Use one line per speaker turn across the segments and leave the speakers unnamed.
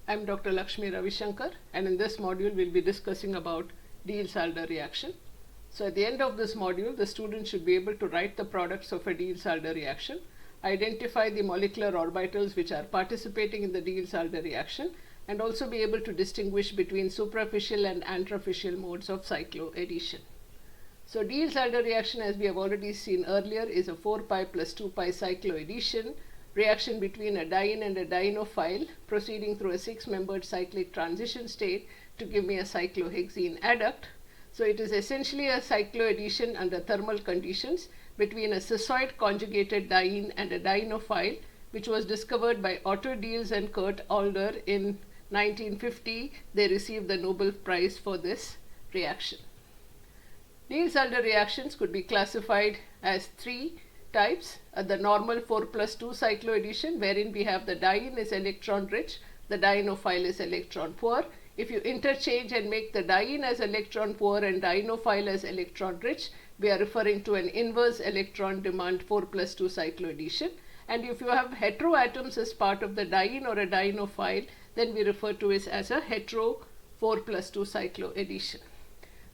I'm Dr. Lakshmi Ravishankar, and in this module we'll be discussing about Diels Alder reaction. So at the end of this module, the student should be able to write the products of a Diels Alder reaction, identify the molecular orbitals which are participating in the Diels Alder reaction, and also be able to distinguish between suprafacial and antrafacial modes of cycloaddition. So Diels Alder reaction, as we have already seen earlier, is a 4pi plus 2pi cycloaddition reaction between a diene and a dienophile proceeding through a 6-membered cyclic transition state to give me a cyclohexene adduct. So it is essentially a cycloaddition under thermal conditions between a cissoid conjugated diene and a dienophile, which was discovered by Otto Diels and Kurt Alder in 1950. They received the Nobel Prize for this reaction. Diels Alder reactions could be classified as 3 types. The normal 4 plus 2 cycloaddition, wherein we have the diene is electron rich, the dienophile is electron poor. If you interchange and make the diene as electron poor and dienophile as electron rich, we are referring to an inverse electron demand 4 plus 2 cycloaddition. And if you have heteroatoms as part of the diene or a dienophile, then we refer to it as a hetero 4 plus 2 cycloaddition.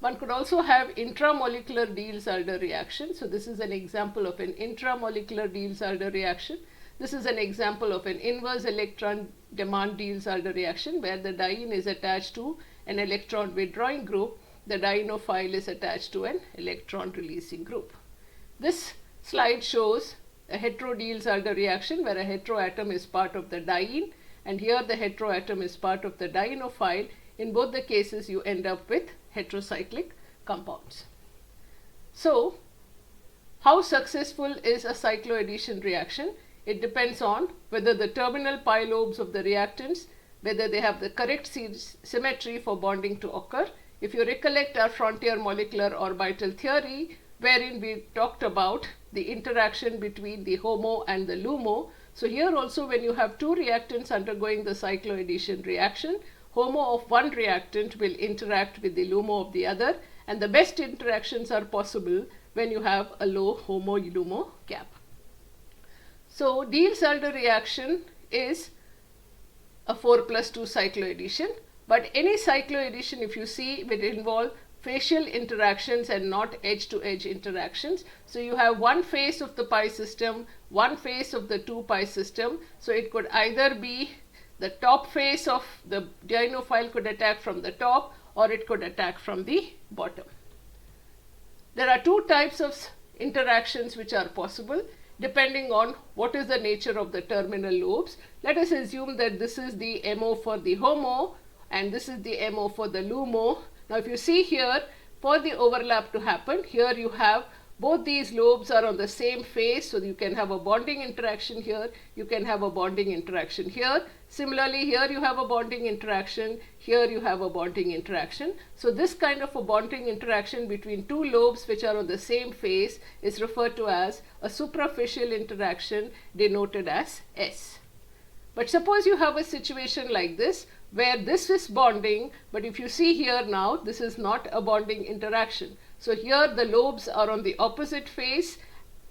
One could also have intramolecular Diels Alder reaction. So this is an example of an intramolecular Diels Alder reaction. This is an example of an inverse electron demand Diels Alder reaction, where the diene is attached to an electron withdrawing group, the dienophile is attached to an electron releasing group. This slide shows a hetero Diels Alder reaction where a heteroatom is part of the diene, and here the heteroatom is part of the dienophile. In both the cases, you end up with heterocyclic compounds. So, how successful is a cycloaddition reaction? It depends on whether the terminal pi lobes of the reactants, whether they have the correct symmetry for bonding to occur. If you recollect our frontier molecular orbital theory, wherein we talked about the interaction between the HOMO and the LUMO. So here also, when you have two reactants undergoing the cycloaddition reaction, HOMO of one reactant will interact with the LUMO of the other, and the best interactions are possible when you have a low HOMO-LUMO gap. So Diels Alder reaction is a 4 plus 2 cycloaddition, but any cycloaddition, if you see, will involve facial interactions and not edge-to-edge interactions. So you have one face of the pi system, one face of the 2 pi system. So it could either be the top face of the dienophile could attack from the top, or it could attack from the bottom. There are two types of interactions which are possible depending on what is the nature of the terminal lobes. Let us assume that this is the MO for the HOMO and this is the MO for the LUMO. Now if you see here, for the overlap to happen, here you have both these lobes are on the same face, so you can have a bonding interaction here, you can have a bonding interaction here. Similarly, here you have a bonding interaction, here you have a bonding interaction. So this kind of a bonding interaction between two lobes which are on the same face is referred to as a suprafacial interaction, denoted as S. But suppose you have a situation like this, where this is bonding, but if you see here now, this is not a bonding interaction. So here the lobes are on the opposite face,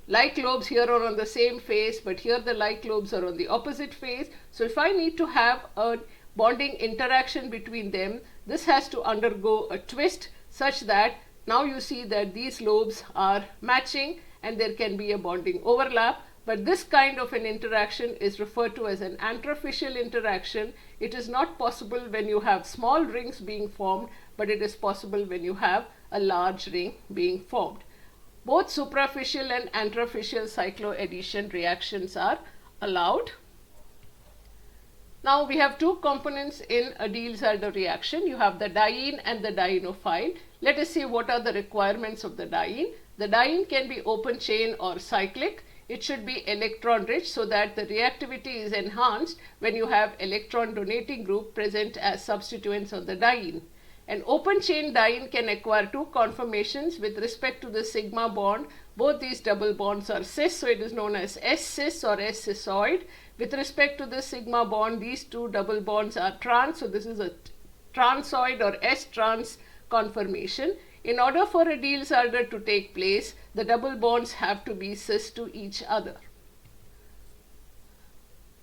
like lobes here are on the same face, but here the like lobes are on the opposite face. So if I need to have a bonding interaction between them, this has to undergo a twist such that now you see that these lobes are matching and there can be a bonding overlap. But this kind of an interaction is referred to as an antrafacial interaction. It is not possible when you have small rings being formed, but it is possible when you have a large ring being formed. Both suprafacial and antrafacial cycloaddition reactions are allowed. Now we have two components in a Diels Alder reaction. You have the diene and the dienophile. Let us see what are the requirements of the diene. The diene can be open chain or cyclic. It should be electron rich so that the reactivity is enhanced when you have electron donating group present as substituents on the diene. An open chain diene can acquire two conformations with respect to the sigma bond. Both these double bonds are cis, so it is known as S-cis or S-cisoid. With respect to the sigma bond, these two double bonds are trans, so this is a transoid or S-trans conformation. In order for a Diels Alder to take place, the double bonds have to be cis to each other.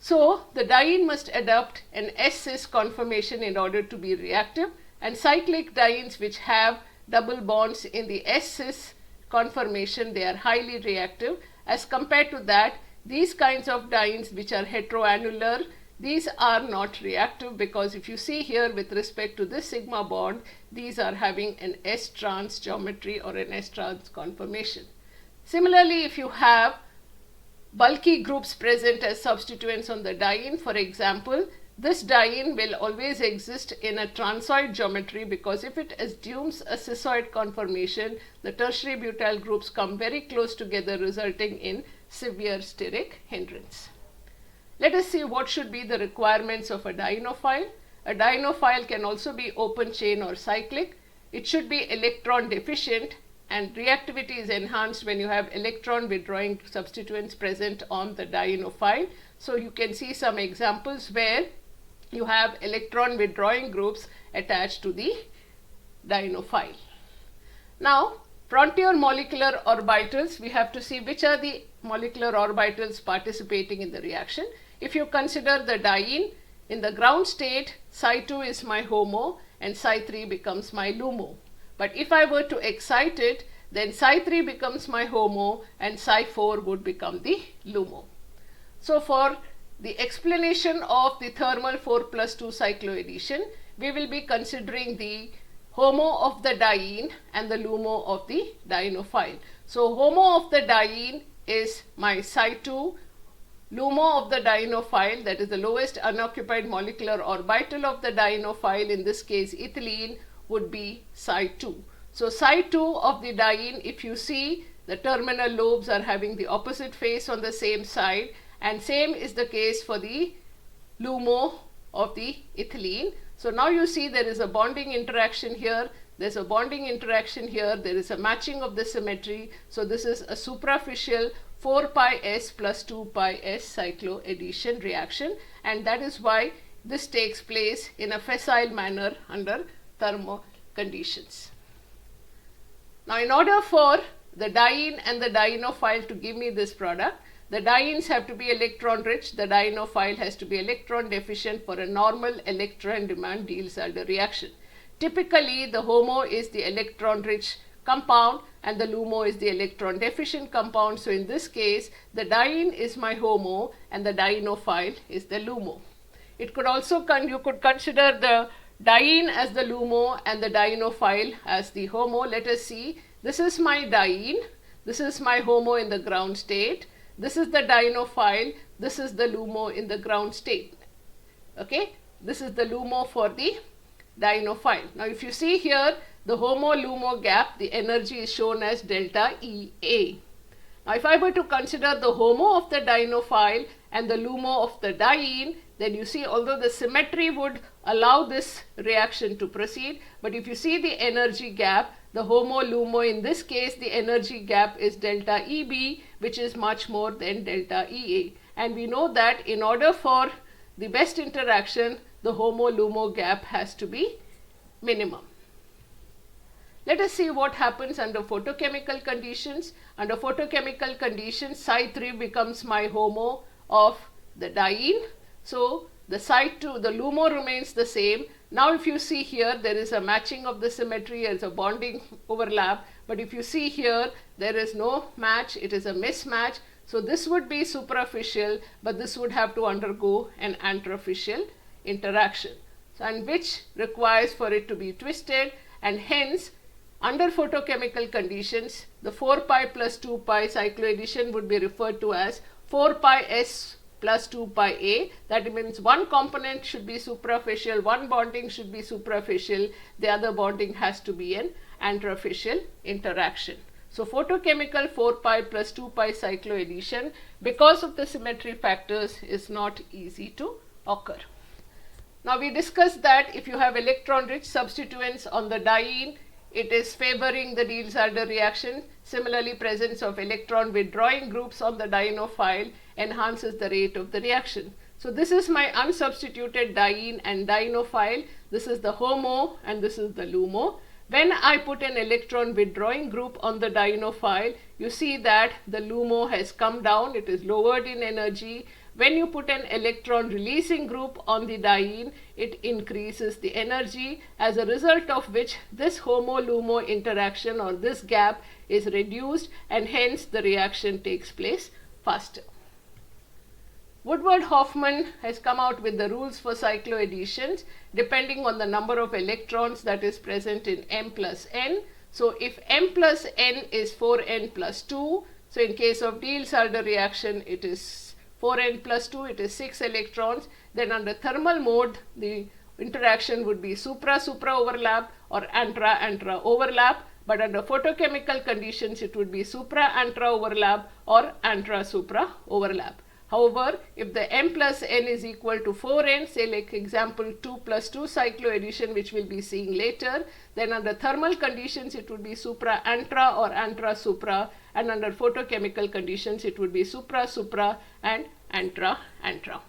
So the diene must adopt an S-cis conformation in order to be reactive, and cyclic dienes which have double bonds in the S-cis conformation, they are highly reactive. As compared to that, these kinds of dienes which are heteroannular, these are not reactive, because if you see here with respect to this sigma bond, these are having an S-trans geometry or an S-trans conformation. Similarly, if you have bulky groups present as substituents on the diene, for example, this diene will always exist in a transoid geometry, because if it assumes a cissoid conformation, the tertiary butyl groups come very close together, resulting in severe steric hindrance. Let us see what should be the requirements of a dienophile. A dienophile can also be open chain or cyclic. It should be electron deficient, and reactivity is enhanced when you have electron withdrawing substituents present on the dienophile. So you can see some examples where you have electron withdrawing groups attached to the dienophile. Now, frontier molecular orbitals, we have to see which are the molecular orbitals participating in the reaction. If you consider the diene, in the ground state, Psi2 is my HOMO and Psi3 becomes my LUMO. But if I were to excite it, then Psi3 becomes my HOMO and Psi4 would become the LUMO. So for the explanation of the thermal 4+2 cycloaddition, we will be considering the HOMO of the diene and the LUMO of the dienophile. So HOMO of the diene is my Psi2, LUMO of the dienophile, that is the lowest unoccupied molecular orbital of the dienophile, in this case ethylene, would be Psi2. So Psi2 of the diene, if you see, the terminal lobes are having the opposite face on the same side, and same is the case for the LUMO of the ethylene. So now you see there is a bonding interaction here, there is a bonding interaction here, there is a matching of the symmetry. So this is a suprafacial 4 pi s plus 2 pi s cycloaddition reaction, and that is why this takes place in a facile manner under thermal conditions. Now, in order for the diene and the dienophile to give me this product, the dienes have to be electron rich, the dienophile has to be electron deficient for a normal electron demand Diels Alder reaction. Typically, the HOMO is the electron rich compound and the LUMO is the electron deficient compound. So in this case, the diene is my HOMO and the dienophile is the LUMO. It could also, you could consider the diene as the LUMO and the dienophile as the HOMO. Let us see. This is my diene. This is my HOMO in the ground state. This is the dienophile. This is the LUMO in the ground state. Okay. This is the LUMO for the dienophile. Now, if you see here, the HOMO-LUMO gap, the energy is shown as delta EA. Now, if I were to consider the HOMO of the dienophile and the LUMO of the diene, then you see, although the symmetry would allow this reaction to proceed, but if you see the energy gap, the HOMO-LUMO, in this case, the energy gap is delta EB, which is much more than delta EA. And we know that in order for the best interaction, the HOMO-LUMO gap has to be minimum. Let us see what happens under photochemical conditions. Under photochemical conditions, Psi3 becomes my HOMO of the diene. So the Psi2, the LUMO remains the same. Now if you see here, there is a matching of the symmetry, there is a bonding overlap. But if you see here, there is no match, it is a mismatch. So this would be suprafacial, but this would have to undergo an antrafacial interaction, and which requires for it to be twisted, and hence under photochemical conditions, the 4 pi plus 2 pi cycloaddition would be referred to as 4 pi s plus 2 pi a. That means one component should be suprafacial, one bonding should be suprafacial, the other bonding has to be an antrafacial interaction. So photochemical 4 pi plus 2 pi cycloaddition, because of the symmetry factors, is not easy to occur. Now we discussed that if you have electron rich substituents on the diene, it is favoring the Diels Alder reaction. Similarly, presence of electron withdrawing groups on the dienophile enhances the rate of the reaction. So this is my unsubstituted diene and dienophile. This is the HOMO and this is the LUMO. When I put an electron withdrawing group on the dienophile, you see that the LUMO has come down, it is lowered in energy, when you put an electron releasing group on the diene, it increases the energy, as a result of which this HOMO-LUMO interaction or this gap is reduced, and hence the reaction takes place faster. Woodward-Hoffmann has come out with the rules for cycloadditions depending on the number of electrons that is present in M plus N. So if M plus N is 4N plus 2, so in case of Diels Alder reaction it is 4N plus 2, it is 6 electrons. Then under thermal mode the interaction would be supra-supra overlap or antra-antra overlap, but under photochemical conditions it would be supra-antra overlap or antra-supra overlap. However, if the M plus N is equal to 4N, say like example 2 plus 2 cycloaddition, which we'll be seeing later, then under thermal conditions it would be supra-antra or antra-supra, and under photochemical conditions it would be supra-supra and antra-antra.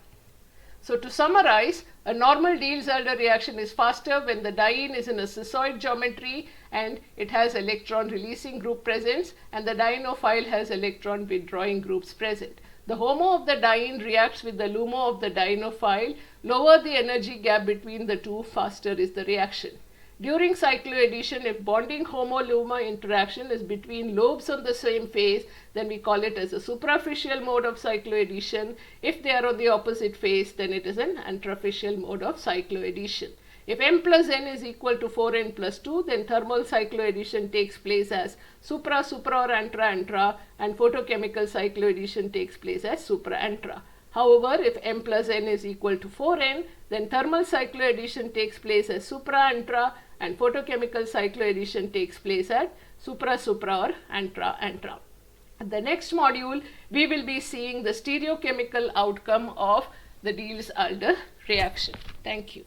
So to summarize, a normal Diels Alder reaction is faster when the diene is in a cissoid geometry and it has electron releasing group presence, and the dienophile has electron withdrawing groups present. The HOMO of the diene reacts with the LUMO of the dienophile. Lower the energy gap between the two, faster is the reaction. During cycloaddition, if bonding HOMO-LUMO interaction is between lobes on the same phase, then we call it as a suprafacial mode of cycloaddition. If they are on the opposite phase, then it is an antrafacial mode of cycloaddition. If M plus N is equal to 4N plus 2, then thermal cycloaddition takes place as supra-supra or antra-antra, and photochemical cycloaddition takes place as supra-antra. However, if M plus N is equal to 4N, then thermal cycloaddition takes place as supra-antra, and photochemical cycloaddition takes place at supra-supra or antra-antra. In the next module, we will be seeing the stereochemical outcome of the Diels Alder reaction. Thank you.